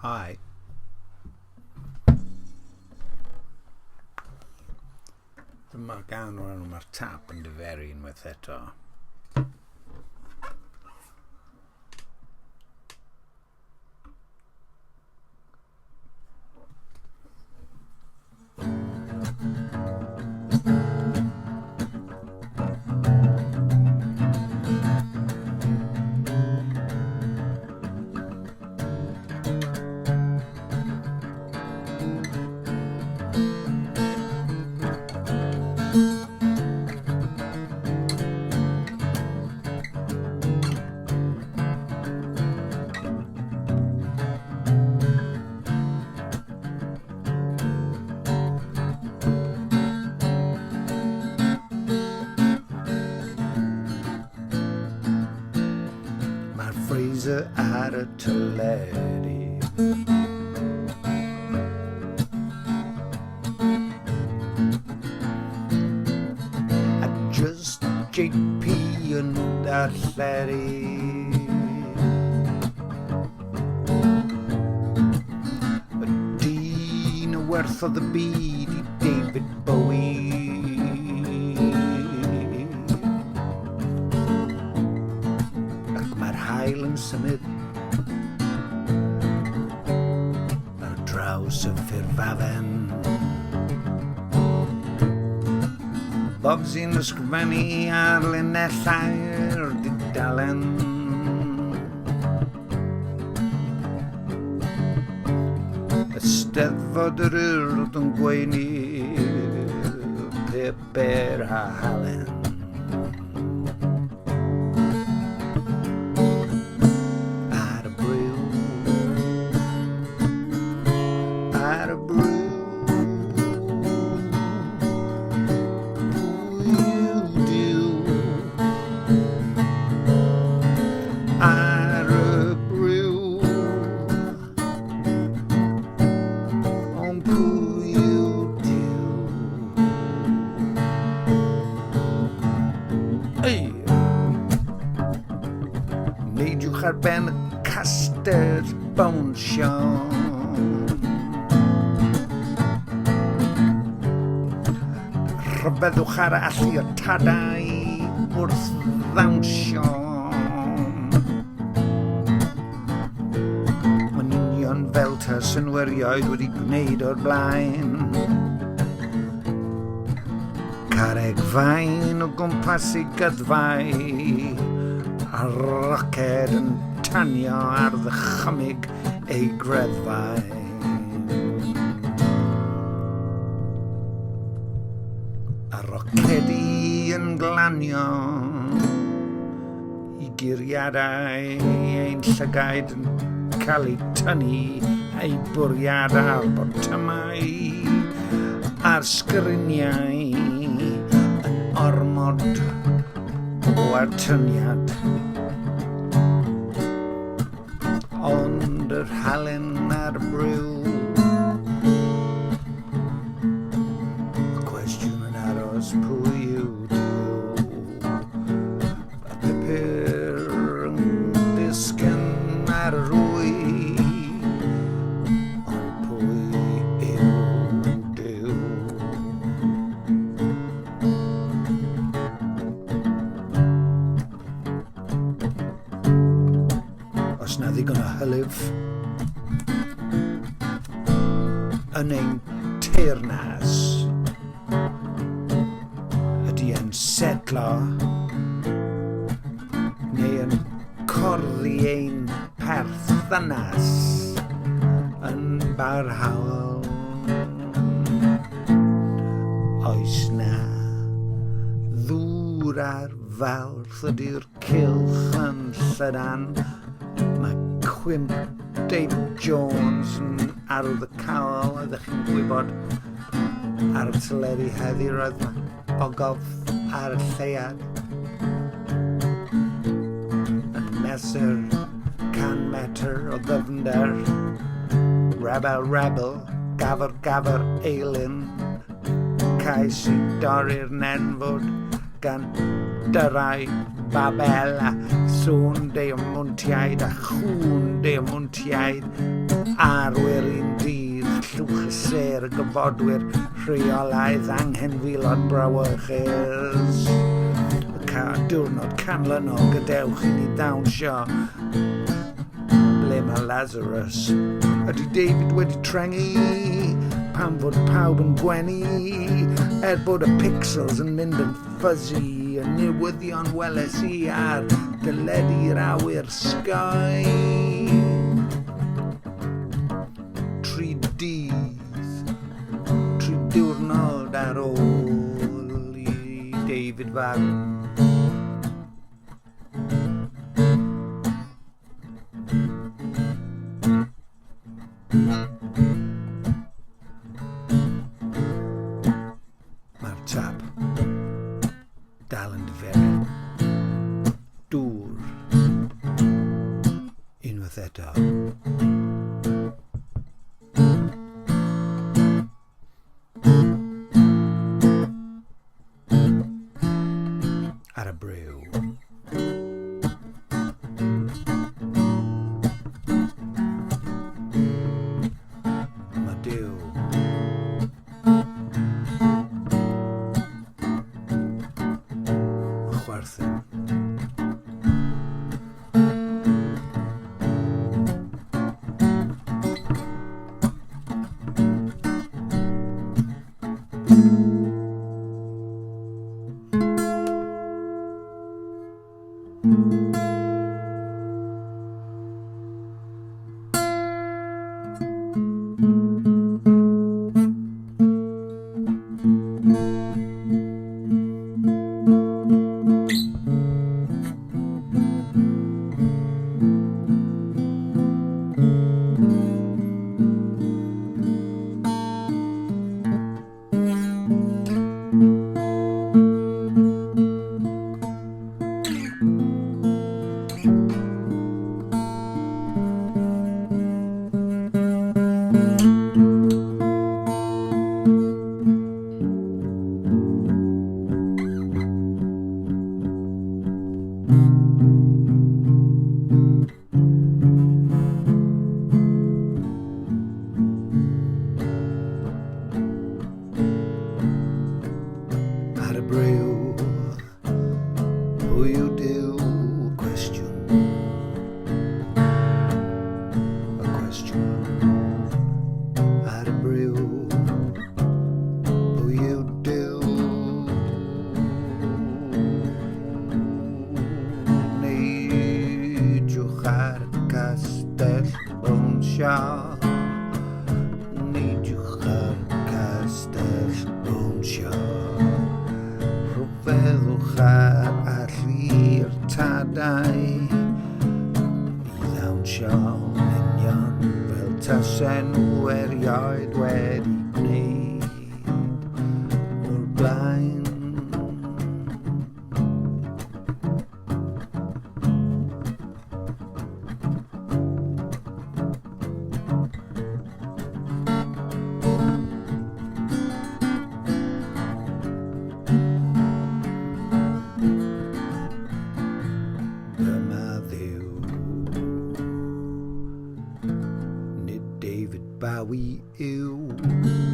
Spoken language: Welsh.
Hi. Dyma gan o'r enw mae'r tap yn Diferu unwaith eto. Freezer ar y teledu. A just JP yn darlledu. Y dyn y werthodd y byd I David Bowie. Mae'r haul yn symud ar draws y ffurfafen. Bob sy'n ysgrifennu ar linellau'r dudalen. Eisteddfod yr Urdd yn gweini pupur a halen. Neidiwch ar ben y castell bownsio. Rhyfeddwch ar allu o tadau wrth ddawnsio. Mae'n union fel ta synwerioedd wedi gwneud o'r blaen. Carreg fain o gwmpas I gyddfau. A roced yn tanio ar ddychymyg ei greddfau. A rocedi yn glanio I guriadau ein llygaid yn cael eu tynnu ei bwriad ar botymau a'r sgriniau yn ormod o atyniad. Ond yr halen a'r briw y cwestiwn yn aros pwy yw Duw. A pupur yn disgyn ar yr wy. Ond pwy yw Duw. Os na ddigon o hylif yn ein teyrnas ydy e'n setlo neu yn corddi ein perthynas yn barhaol. Oes na ddŵr ar fawrth ydy'r cylch yn llydan. Mae cwymp David Jones yn arwydd y cael. Ydych chi'n gwybod ar y teledu heddi roedd ogof ar y lleiad yn mesur 100 metr o ddyfnder. Rebel, gafr eilyn, cais I dorri'r nenfod gan dyrau babel a sŵn de o mwyntiaid a chŵn de o mwyntiaid a y gyfodwyr rheolaidd anghenfilod brawychus. Diwrnod canlynol gadewch i ni ddawnsio. Ble mae Lazarus? Ydy David wedi trengu? Pam fod pawb yn gwenu? Bod y pixels yn mynd yn fuzzy, y newyddion weles I ar dyledu'r awyr sky. 3 dydd, 3 diwrnod ar ôl I David farw. Mae'r tap dal yn diferu. Dŵr. Unwaith eto. Ar y briw. Mae Duw chwerthin. Ar y briw, pwy yw Duw? Cwestiwn. Y cwestiwn. Ar y briw, pwy yw Duw? Neidiwch ar y castell bownsio. Neidiwch ar y castell bownsio. Feddwch ar allu'r tadau I ddawnsio union fel tasen nhw erioed wedi gwneud o'r blaen. Nid David Bowie Yw.